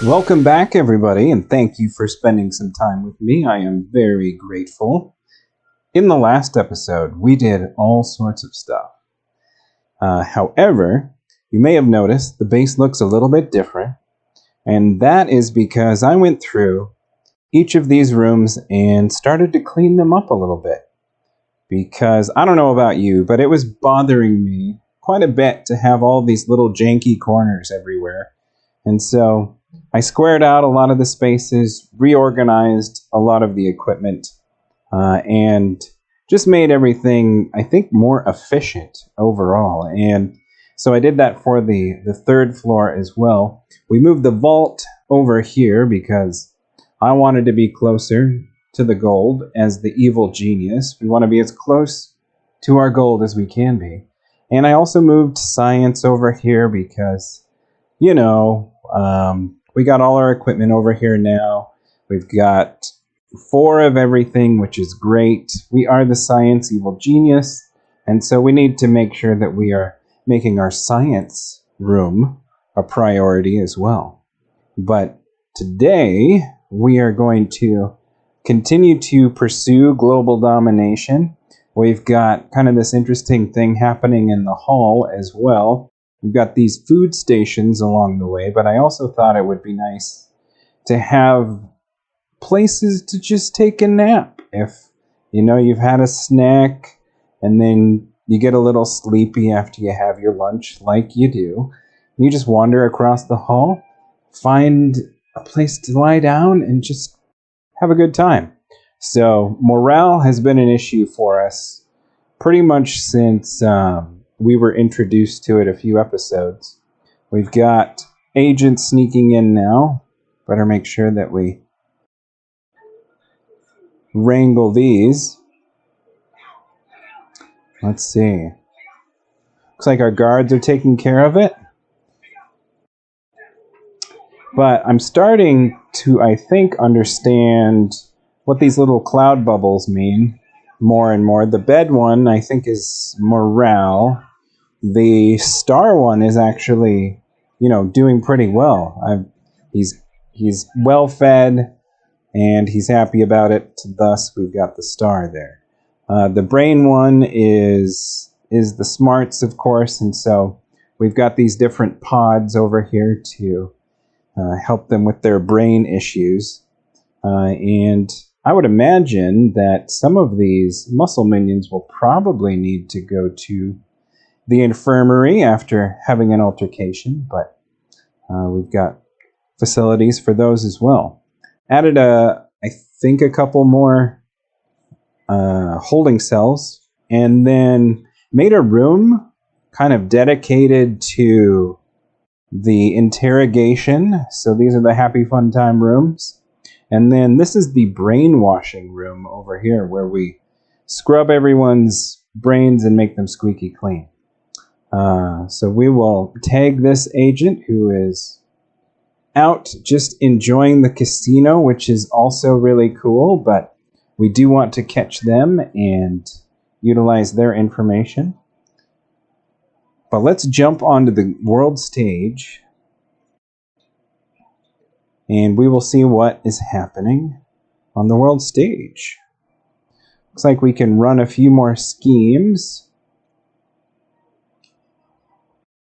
Welcome back, everybody, and thank you for spending some time with me. I am very grateful. In the last episode, we did all sorts of stuff. However, you may have noticed the base looks a little bit different, and that is because I went through each of these rooms and started to clean them up a little bit. Because I don't know about you, but it was bothering me quite a bit to have all these little janky corners everywhere. And so I squared out a lot of the spaces, reorganized a lot of the equipment, and just made everything, I think, more efficient overall. And so I did that for the third floor as well. We moved the vault over here because I wanted to be closer to the gold as the evil genius. We want to be as close to our gold as we can be. And I also moved science over here because, you know, we got all our equipment over here now. We've got 4 of everything, which is great. We are the science evil genius, and so we need to make sure that we are making our science room a priority as well. But today, we are going to continue to pursue global domination. We've got kind of this interesting thing happening in the hall as well. We've got these food stations along the way, but I also thought it would be nice to have places to just take a nap. If, you know, you've had a snack and then you get a little sleepy after you have your lunch, like you do, you just wander across the hall, find a place to lie down, and just have a good time. So morale has been an issue for us pretty much since we were introduced to it a few episodes. We've got agents sneaking in now. Better make sure that we wrangle these. Let's see. Looks like our guards are taking care of it. But I'm starting to, I think, understand what these little cloud bubbles mean more and more. The bed one, I think, is morale. The star one is actually, you know, doing pretty well. He's well fed, and he's happy about it. Thus, we've got the star there. The brain one is the smarts, of course, and so we've got these different pods over here to help them with their brain issues. And I would imagine that some of these muscle minions will probably need to go to the infirmary after having an altercation, but we've got facilities for those as well. Added I think a couple more holding cells, and then made a room kind of dedicated to the interrogation. So these are the happy fun time rooms. And then this is the brainwashing room over here where we scrub everyone's brains and make them squeaky clean. So we will tag this agent who is out just enjoying the casino, which is also really cool, but we do want to catch them and utilize their information. But let's jump onto the world stage, and we will see what is happening on the world stage. Looks like we can run a few more schemes.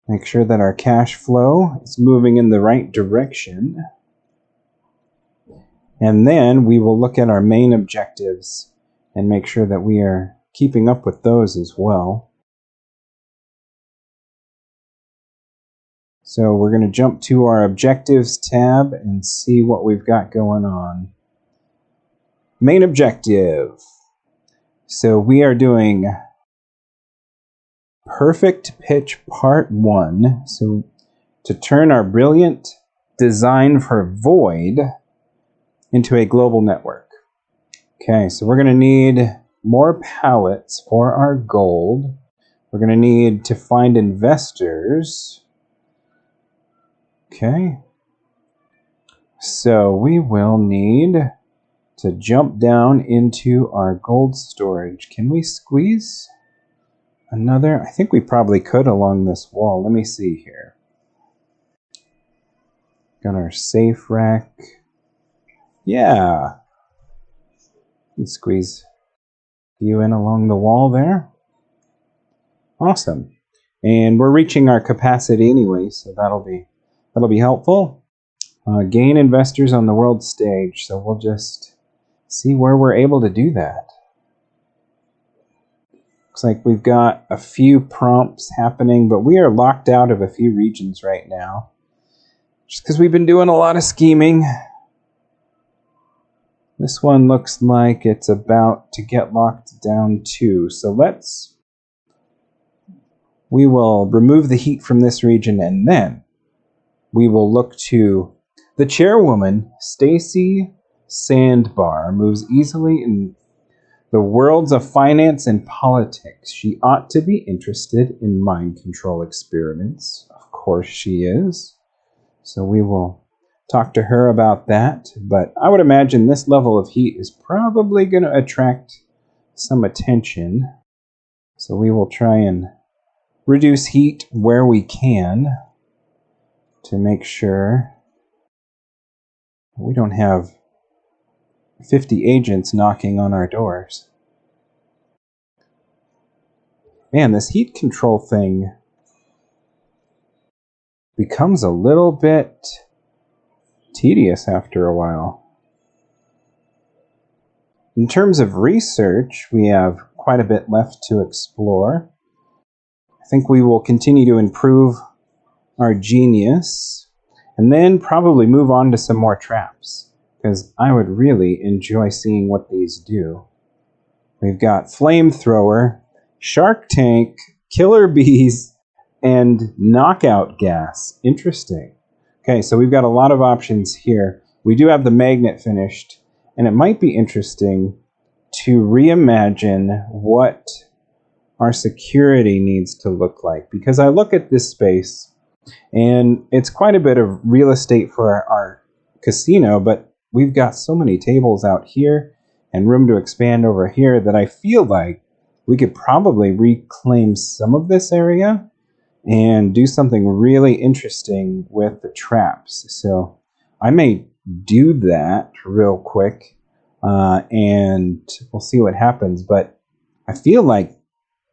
Make sure that our cash flow is moving in the right direction. And then we will look at our main objectives and make sure that we are keeping up with those as well. So we're going to jump to our objectives tab and see what we've got going on. Main objective. So we are doing Perfect Pitch Part 1. So to turn our brilliant design for Void into a global network. Okay, so we're going to need more pallets for our gold. We're going to need to find investors. Okay. So we will need to jump down into our gold storage. Can we squeeze another? I think we probably could along this wall. Let me see here. Got our safe rack. Yeah. You can squeeze you in along the wall there. Awesome. And we're reaching our capacity anyway, so that'll be helpful. Gain investors on the world stage, so we'll just see where we're able to do that. Looks like we've got a few prompts happening, but we are locked out of a few regions right now. Just because we've been doing a lot of scheming. This one looks like it's about to get locked down too. So we will remove the heat from this region, and then we will look to the chairwoman, Stacy Sandbar, moves easily in the worlds of finance and politics. She ought to be interested in mind control experiments. Of course she is. So we will talk to her about that. But I would imagine this level of heat is probably going to attract some attention. So we will try and reduce heat where we can to make sure we don't have 50 agents knocking on our doors. Man, this heat control thing becomes a little bit tedious after a while. In terms of research, we have quite a bit left to explore. I think we will continue to improve our genius and then probably move on to some more traps, because I would really enjoy seeing what these do. We've got flamethrower, shark tank, killer bees, and knockout gas. Interesting. Okay, so we've got a lot of options here. We do have the magnet finished, and it might be interesting to reimagine what our security needs to look like, because I look at this space and it's quite a bit of real estate for our casino, but we've got so many tables out here and room to expand over here that I feel like we could probably reclaim some of this area and do something really interesting with the traps. So I may do that real quick, and we'll see what happens. But I feel like,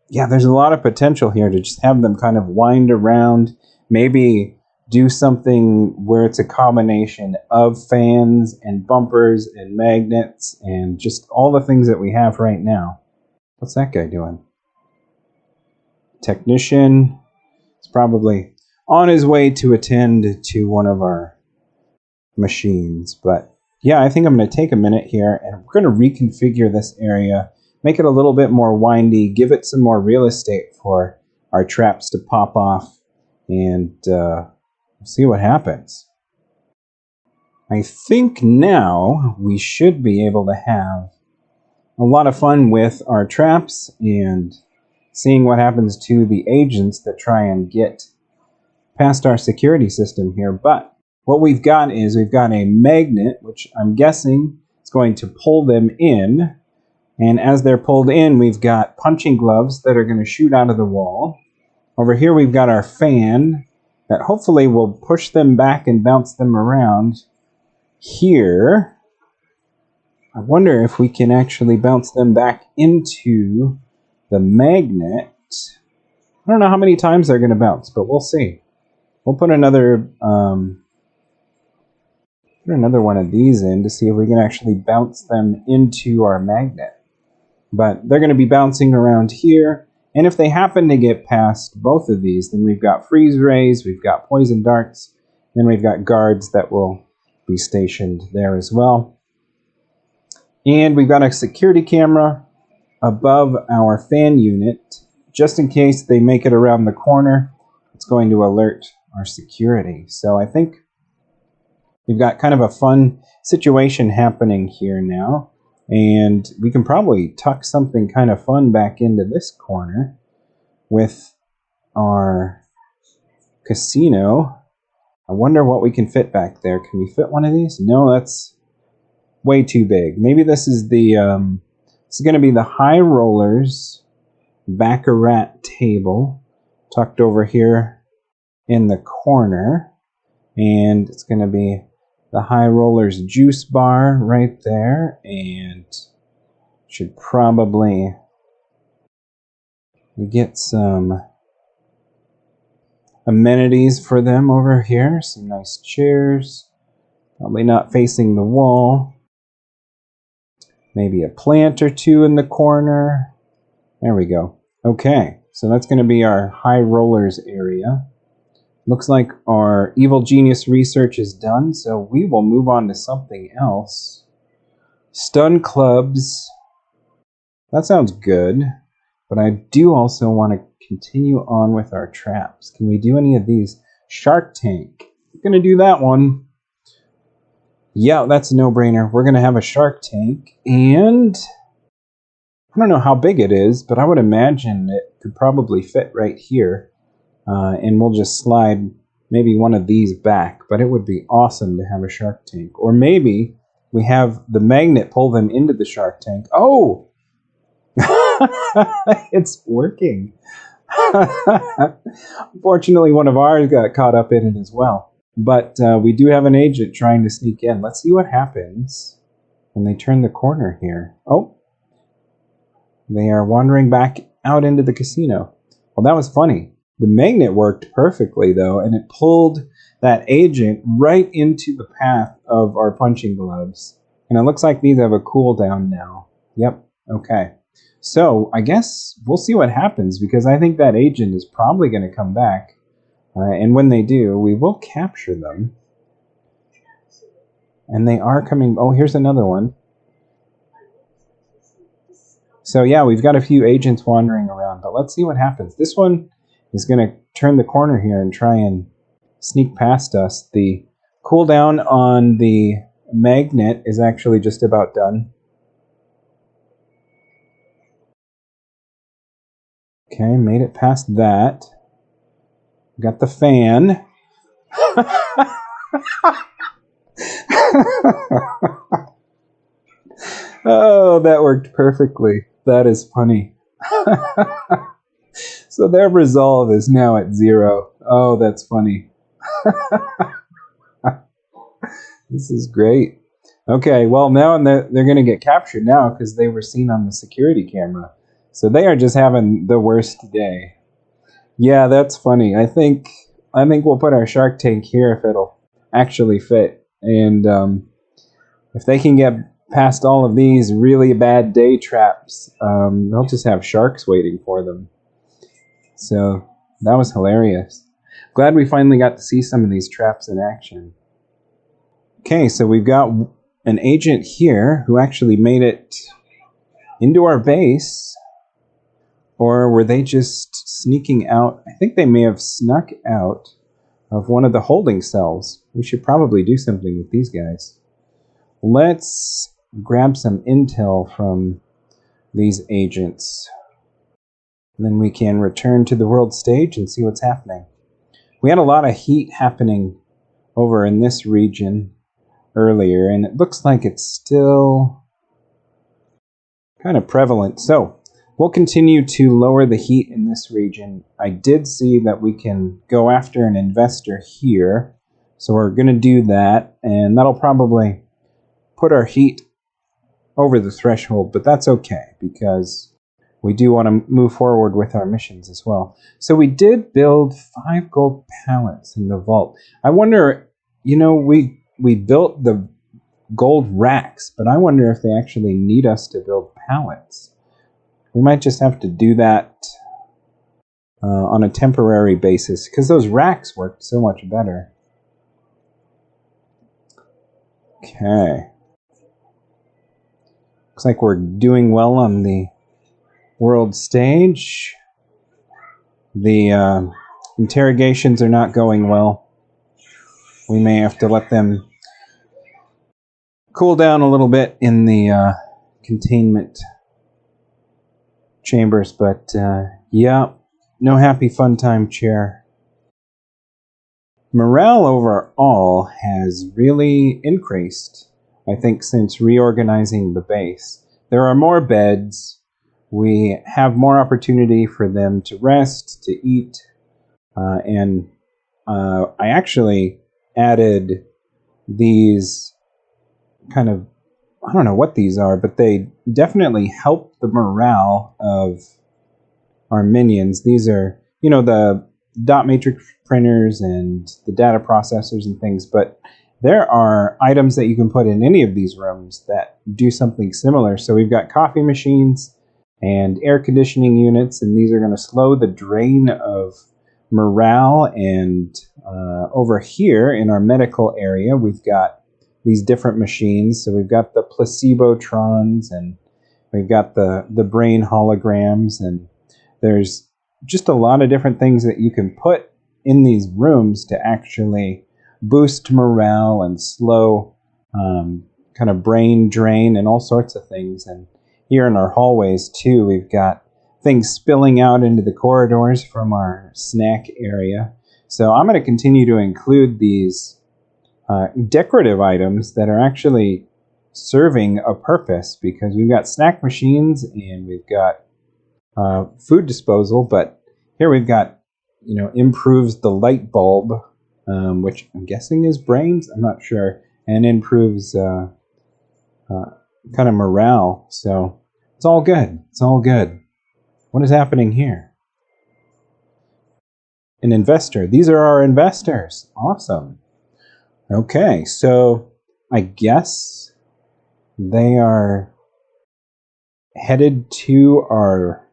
yeah, there's a lot of potential here to just have them kind of wind around, maybe do something where it's a combination of fans and bumpers and magnets and just all the things that we have right now. What's that guy doing? Technician is probably on his way to attend to one of our machines. But yeah, I think I'm going to take a minute here and we're going to reconfigure this area, make it a little bit more windy, give it some more real estate for our traps to pop off, and see what happens. I think now we should be able to have a lot of fun with our traps and seeing what happens to the agents that try and get past our security system here. But what we've got is we've got a magnet, which I'm guessing is going to pull them in. And as they're pulled in, we've got punching gloves that are going to shoot out of the wall. Over here, we've got our fan that hopefully will push them back and bounce them around. Here, I wonder if we can actually bounce them back into the magnet. I don't know how many times they're going to bounce, but we'll see. We'll put another one of these in to see if we can actually bounce them into our magnet. But they're going to be bouncing around here, and if they happen to get past both of these, then we've got freeze rays, we've got poison darts, then we've got guards that will be stationed there as well. And we've got a security camera above our fan unit. Just in case they make it around the corner, it's going to alert our security. So I think we've got kind of a fun situation happening here now. And we can probably tuck something kind of fun back into this corner with our casino. I wonder what we can fit back there. Can we fit one of these? No, that's way too big. Maybe this is going to be the high rollers baccarat table tucked over here in the corner. And it's going to be the High Rollers juice bar right there. And should probably get some amenities for them over here. Some nice chairs. Probably not facing the wall. Maybe a plant or two in the corner. There we go. Okay, so that's going to be our High Rollers area. Looks like our Evil Genius research is done, so we will move on to something else. Stun clubs. That sounds good, but I do also want to continue on with our traps. Can we do any of these? Shark Tank. We're going to do that one. Yeah, that's a no-brainer. We're going to have a Shark Tank, and I don't know how big it is, but I would imagine it could probably fit right here. And we'll just slide maybe one of these back, but it would be awesome to have a Shark Tank. Or maybe we have the magnet pull them into the Shark Tank. Oh! It's working. Unfortunately, one of ours got caught up in it as well. But we do have an agent trying to sneak in. Let's see what happens when they turn the corner here. Oh! They are wandering back out into the casino. Well, that was funny. The magnet worked perfectly, though, and it pulled that agent right into the path of our punching gloves. And it looks like these have a cooldown now. Yep, okay. So, I guess we'll see what happens, because I think that agent is probably going to come back. And when they do, we will capture them. And they are coming... Oh, here's another one. So, yeah, we've got a few agents wandering around, but let's see what happens. This one is going to turn the corner here and try and sneak past us. The cooldown on the magnet is actually just about done. Okay, made it past that. Got the fan. Oh, that worked perfectly. That is funny. So their resolve is now at 0. Oh, that's funny. This is great. Okay, well, now they're going to get captured now because they were seen on the security camera. So they are just having the worst day. Yeah, that's funny. I think we'll put our Shark Tank here if it'll actually fit. And if they can get past all of these really bad day traps, they'll just have sharks waiting for them. So that was hilarious. Glad we finally got to see some of these traps in action. Okay, so we've got an agent here who actually made it into our base. Or were they just sneaking out? I think they may have snuck out of one of the holding cells. We should probably do something with these guys. Let's grab some intel from these agents. And then we can return to the world stage and see what's happening. We had a lot of heat happening over in this region earlier, and it looks like it's still kind of prevalent. So we'll continue to lower the heat in this region. I did see that we can go after an investor here. So we're going to do that, and that'll probably put our heat over the threshold, but that's okay because we do want to move forward with our missions as well. So we did build 5 gold pallets in the vault. I wonder, you know, we built the gold racks, but I wonder if they actually need us to build pallets. We might just have to do that on a temporary basis, because those racks worked so much better. Okay. Looks like we're doing well on the world stage. The interrogations are not going well. We may have to let them cool down a little bit in the containment chambers, but yeah, no happy fun time cheer. Morale overall has really increased, I think, since reorganizing the base. There are more beds. We have more opportunity for them to rest, to eat, and I actually added these kind of, I don't know what these are, but they definitely help the morale of our minions. These are, the dot matrix printers and the data processors and things, but there are items that you can put in any of these rooms that do something similar. So we've got coffee machines and air conditioning units, and these are going to slow the drain of morale. And over here in our medical area, we've got these different machines. So we've got the placebotrons, and we've got the brain holograms, and there's just a lot of different things that you can put in these rooms to actually boost morale and slow kind of brain drain and all sorts of things. And here in our hallways too, we've got things spilling out into the corridors from our snack area. So I'm going to continue to include these decorative items that are actually serving a purpose, because we've got snack machines and we've got food disposal, but here we've got, improves the light bulb, which I'm guessing is brains, I'm not sure, and improves kind of morale. So it's all good. It's all good. What is happening here? An investor. These are our investors. Awesome. Okay, so I guess they are headed to our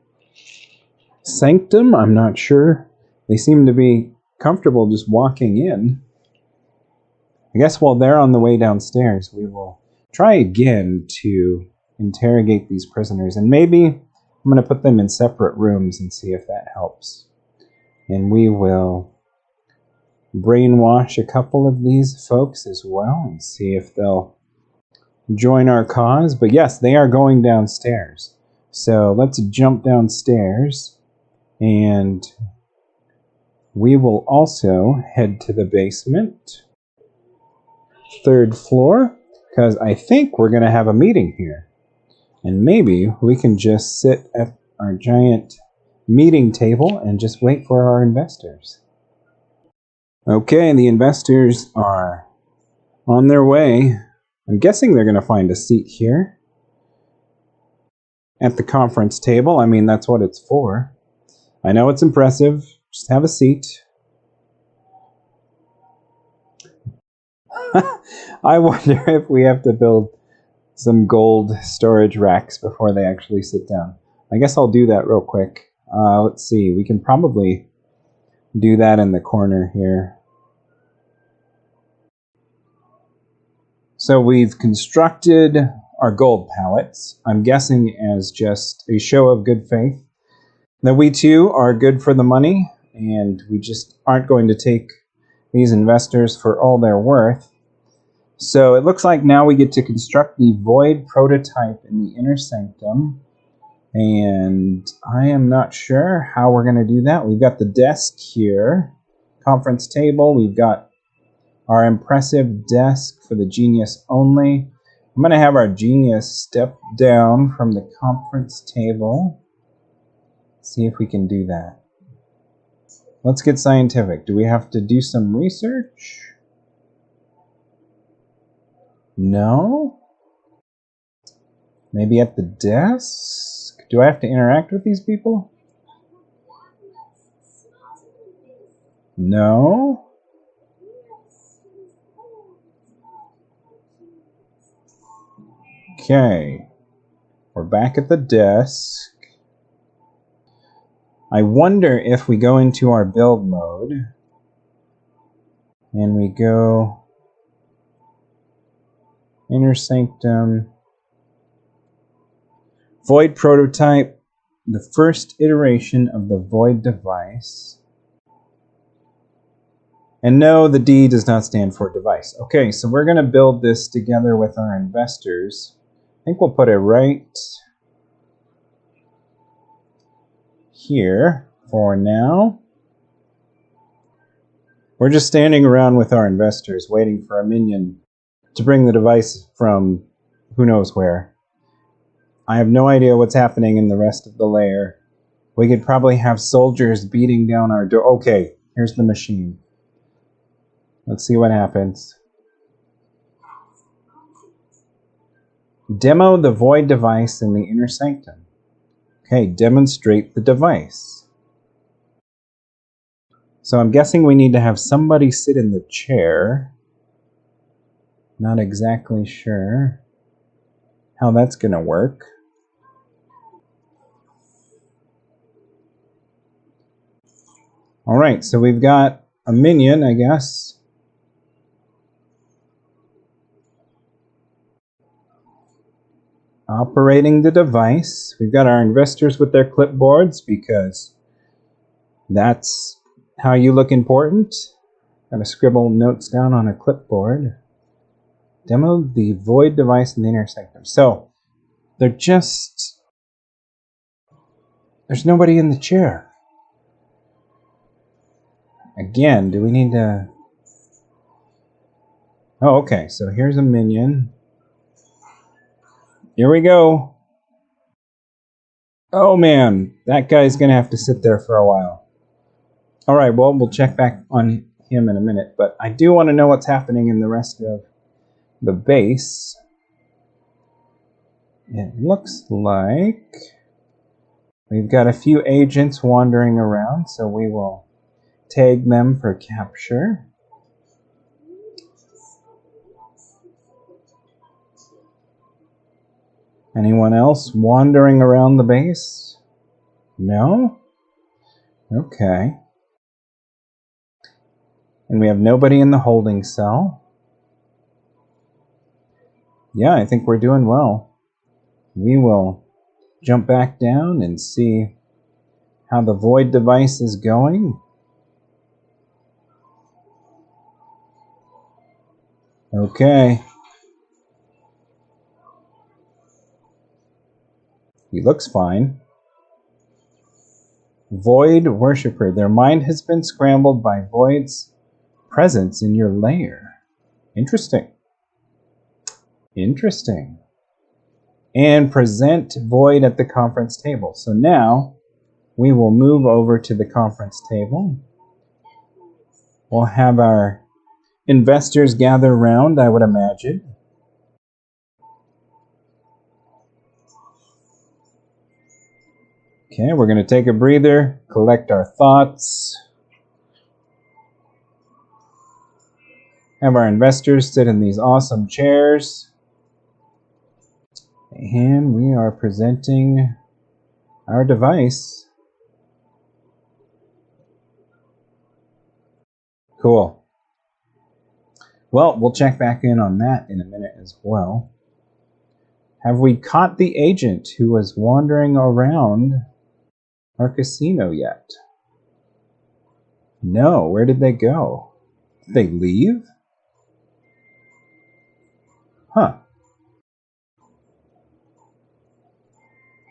sanctum. I'm not sure. They seem to be comfortable just walking in. I guess while they're on the way downstairs, we will try again to interrogate these prisoners, and maybe I'm going to put them in separate rooms and see if that helps. And we will brainwash a couple of these folks as well and see if they'll join our cause. But yes, they are going downstairs. So let's jump downstairs, and we will also head to the basement, 3rd floor, because I think we're going to have a meeting here. And maybe we can just sit at our giant meeting table and just wait for our investors. Okay, the investors are on their way. I'm guessing they're going to find a seat here at the conference table. I mean, that's what it's for. I know it's impressive. Just have a seat. I wonder if we have to build some gold storage racks before they actually sit down. I guess I'll do that real quick. Let's see. We can probably do that in the corner here. So we've constructed our gold pallets, I'm guessing as just a show of good faith, that we too are good for the money, and we just aren't going to take these investors for all they're worth. So it looks like now we get to construct the void prototype in the inner sanctum, and I am not sure how we're going to do that. We've got the desk here, conference table, we've got our impressive desk for the genius only. I'm going to have our genius step down from the conference table. See if we can do that. Let's get scientific. Do we have to do some research? No? Maybe at the desk? Do I have to interact with these people? No? Okay. We're back at the desk. I wonder if we go into our build mode and we go inner sanctum, void prototype, the first iteration of the void device. And no, the D does not stand for device. Okay, so we're going to build this together with our investors. I think we'll put it right here for now. We're just standing around with our investors waiting for a minion to bring the device from who knows where. I have no idea what's happening in the rest of the lair. We could probably have soldiers beating down our door. Okay, here's the machine. Let's see what happens. Demo the void device in the inner sanctum. Okay, demonstrate the device. So I'm guessing we need to have somebody sit in the chair. Not exactly sure how that's going to work. Alright, so we've got a minion, I guess. Operating the device. We've got our investors with their clipboards because that's how you look important. Gotta scribble notes down on a clipboard. Demo the void device in the inner sanctum. So, there's nobody in the chair. Again, do we need to... Oh, okay, so here's a minion. Here we go. Oh man, that guy's gonna have to sit there for a while. Alright, well, we'll check back on him in a minute, but I do want to know what's happening in the rest of the base. It looks like we've got a few agents wandering around, so we will tag them for capture. Anyone else wandering around the base? No? Okay. And we have nobody in the holding cell. Yeah, I think we're doing well. We will jump back down and see how the void device is going. Okay. He looks fine. Void worshipper. Their mind has been scrambled by Void's presence in your lair. Interesting. Interesting. And present Void at the conference table. So now we will move over to the conference table. We'll have our investors gather around, I would imagine. Okay, we're going to take a breather, collect our thoughts. Have our investors sit in these awesome chairs. And we are presenting our device. Cool. Well, we'll check back in on that in a minute as well. Have we caught the agent who was wandering around our casino yet? No, where did they go? Did they leave? Huh.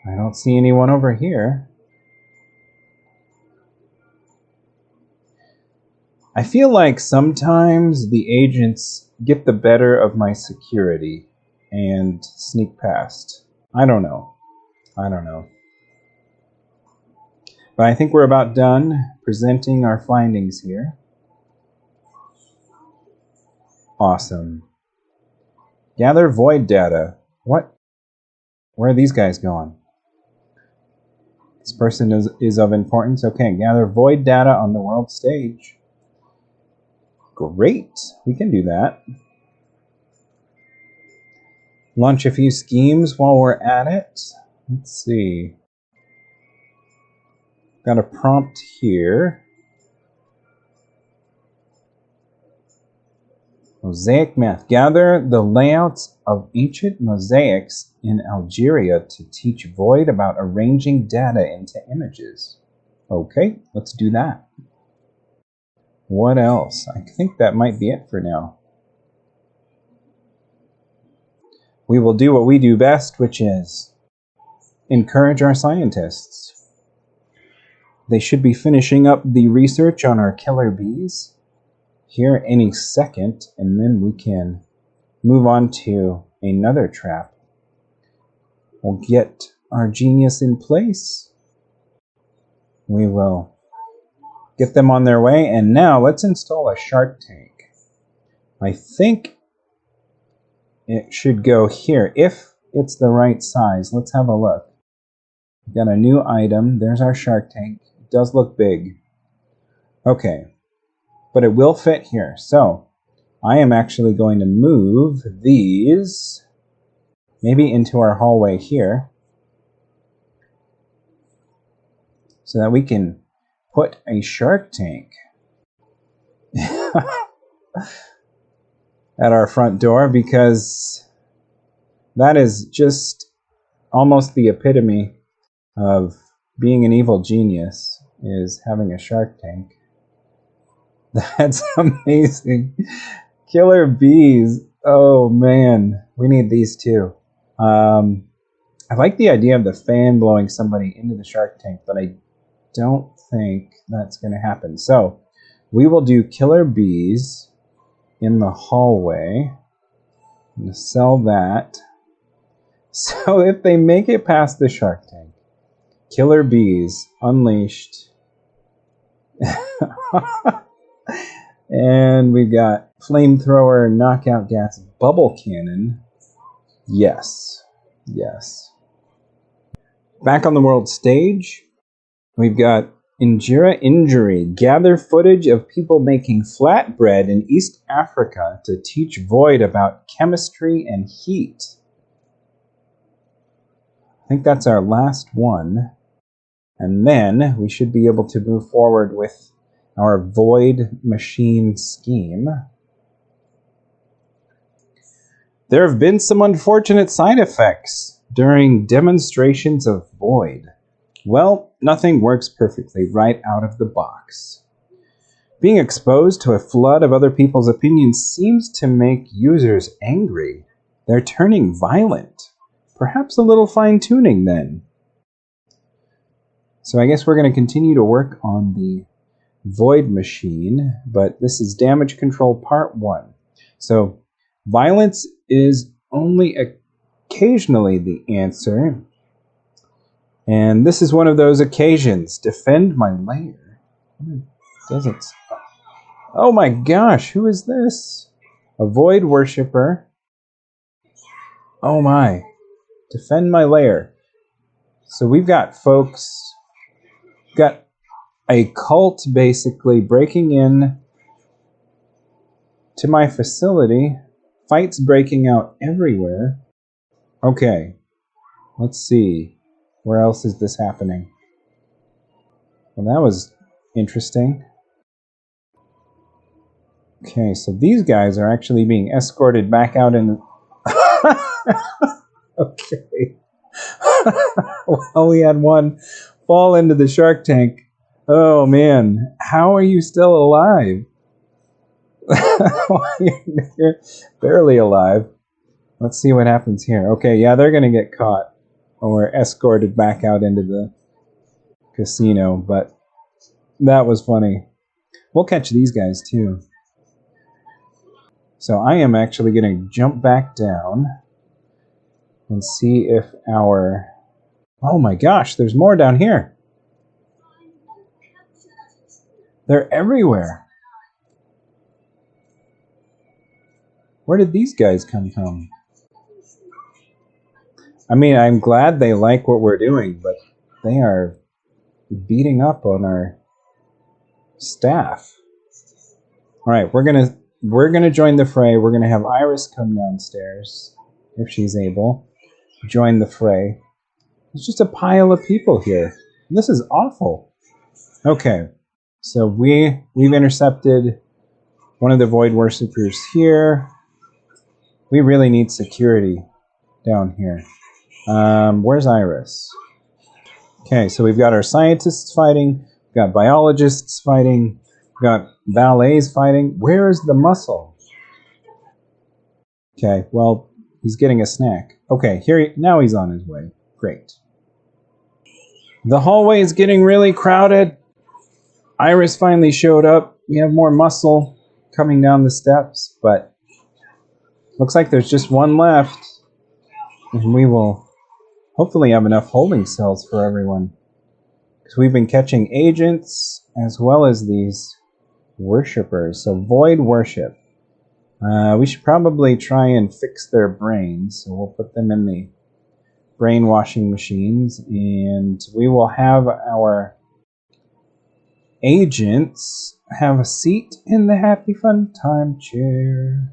I don't see anyone over here. I feel like sometimes the agents get the better of my security and sneak past. I don't know. But I think we're about done presenting our findings here. Awesome. Gather void data. What? Where are these guys going? This person is of importance. Okay, gather void data on the world stage. Great. We can do that. Launch a few schemes while we're at it. Let's see. Got a prompt here. Mosaic math. Gather the layouts of ancient mosaics in Algeria to teach Void about arranging data into images. Okay, let's do that. What else? I think that might be it for now. We will do what we do best, which is encourage our scientists. They should be finishing up the research on our killer bees here any second, and then we can move on to another trap. We'll get our genius in place. We will get them on their way, and now let's install a shark tank. I think it should go here if it's the right size. Let's have a look. We've got a new item. There's our shark tank. It does look big. Okay, but it will fit here. So I am actually going to move these maybe into our hallway here so that we can put a shark tank at our front door, because that is just almost the epitome of being an evil genius, is having a shark tank. That's amazing. Killer bees. Oh man, we need these too. I like the idea of the fan blowing somebody into the shark tank, but I don't think that's going to happen. So we will do killer bees in the hallway. I'm going to sell that. So if they make it past the shark tank, killer bees unleashed. And we've got flamethrower, knockout gas, bubble cannon. Yes. Yes. Back on the world stage, we've got Injera Injury. Gather footage of people making flatbread in East Africa to teach Void about chemistry and heat. I think that's our last one. And then we should be able to move forward with our Void machine scheme. There have been some unfortunate side effects during demonstrations of Void. Well, nothing works perfectly right out of the box. Being exposed to a flood of other people's opinions seems to make users angry. They're turning violent. Perhaps a little fine-tuning then. So I guess we're going to continue to work on the Void machine, but this is damage control part 1. So violence is only occasionally the answer. And this is one of those occasions. Defend my lair. What does it? Oh my gosh, who is this? A Void worshipper. Oh my. Defend my lair. So we've got folks, got a cult basically breaking in to my facility. Fights breaking out everywhere. Okay, let's see. Where else is this happening? Well, that was interesting. Okay, so these guys are actually being escorted back out in... Okay. Well, we had one fall into the shark tank. Oh, man. How are you still alive? You're barely alive. Let's see what happens here. Okay, yeah, they're going to get caught or escorted back out into the casino, but that was funny. We'll catch these guys, too. So I am actually going to jump back down and see if our... Oh my gosh, there's more down here. They're everywhere. Where did these guys come from? I mean, I'm glad they like what we're doing, but they are beating up on our staff. All right, we're gonna join the fray. We're gonna have Iris come downstairs if she's able. Join the fray. There's just a pile of people here. This is awful. Okay, so we've intercepted one of the Void worshippers here. We really need security down here. Where's Iris? Okay, so we've got our scientists fighting. We've got biologists fighting. We've got valets fighting. Where is the muscle? Okay, well, he's getting a snack. Okay, now he's on his way. Great. The hallway is getting really crowded. Iris finally showed up. We have more muscle coming down the steps, but looks like there's just one left. And we will hopefully have enough holding cells for everyone. Because we've been catching agents as well as these worshippers. So Void worship. We should probably try and fix their brains, so we'll put them in the brainwashing machines, and we will have our agents have a seat in the happy fun time chair.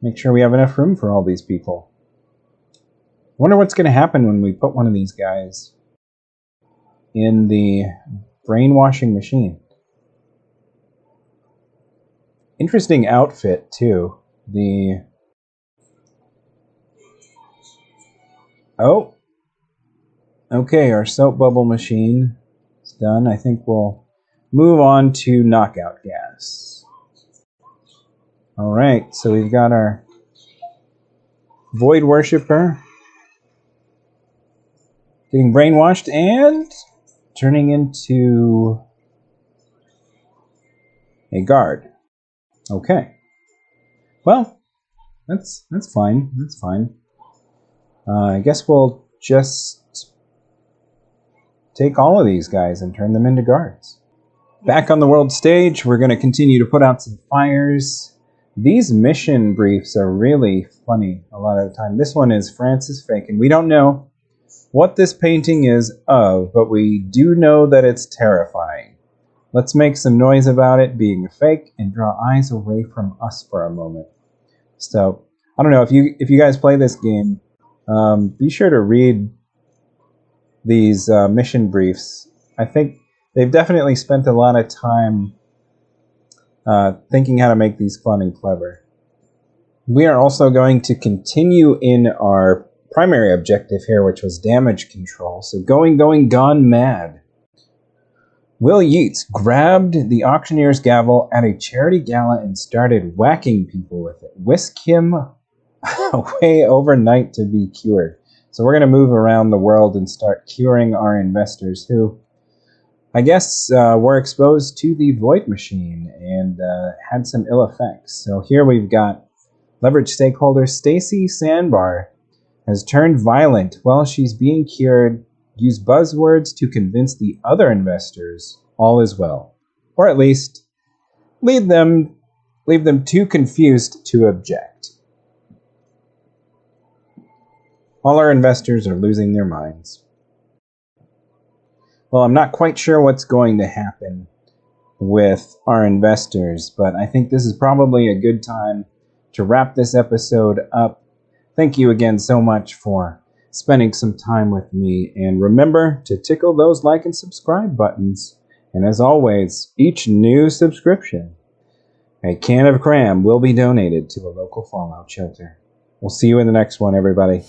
Make sure we have enough room for all these people. Wonder what's going to happen when we put one of these guys in the brainwashing machine. Interesting outfit, too. Oh! Okay, our soap bubble machine is done. I think we'll move on to knockout gas. Alright, so we've got our Void Worshipper getting brainwashed and turning into a guard. Okay. Well, that's fine. That's fine. I guess we'll just take all of these guys and turn them into guards. Back on the world stage, we're going to continue to put out some fires. These mission briefs are really funny a lot of the time. This one is Francis Bacon. We don't know what this painting is of, but we do know that it's terrifying. Let's make some noise about it being a fake and draw eyes away from us for a moment. So, I don't know, if you guys play this game, be sure to read these mission briefs. I think they've definitely spent a lot of time thinking how to make these fun and clever. We are also going to continue in our primary objective here, which was damage control. So gone mad. Will Yeats grabbed the auctioneer's gavel at a charity gala and started whacking people with it. Whisk him away overnight to be cured. So we're going to move around the world and start curing our investors who, I guess, were exposed to the Void Machine and had some ill effects. So here we've got leverage stakeholder Stacy Sandbar has turned violent while she's being cured. Use buzzwords to convince the other investors all is well. Or at least leave them too confused to object. All our investors are losing their minds. Well, I'm not quite sure what's going to happen with our investors, but I think this is probably a good time to wrap this episode up. Thank you again so much for spending some time with me, and remember to tickle those like and subscribe buttons. And as always, each new subscription, a can of cram will be donated to a local fallout shelter. We'll see you in the next one, everybody.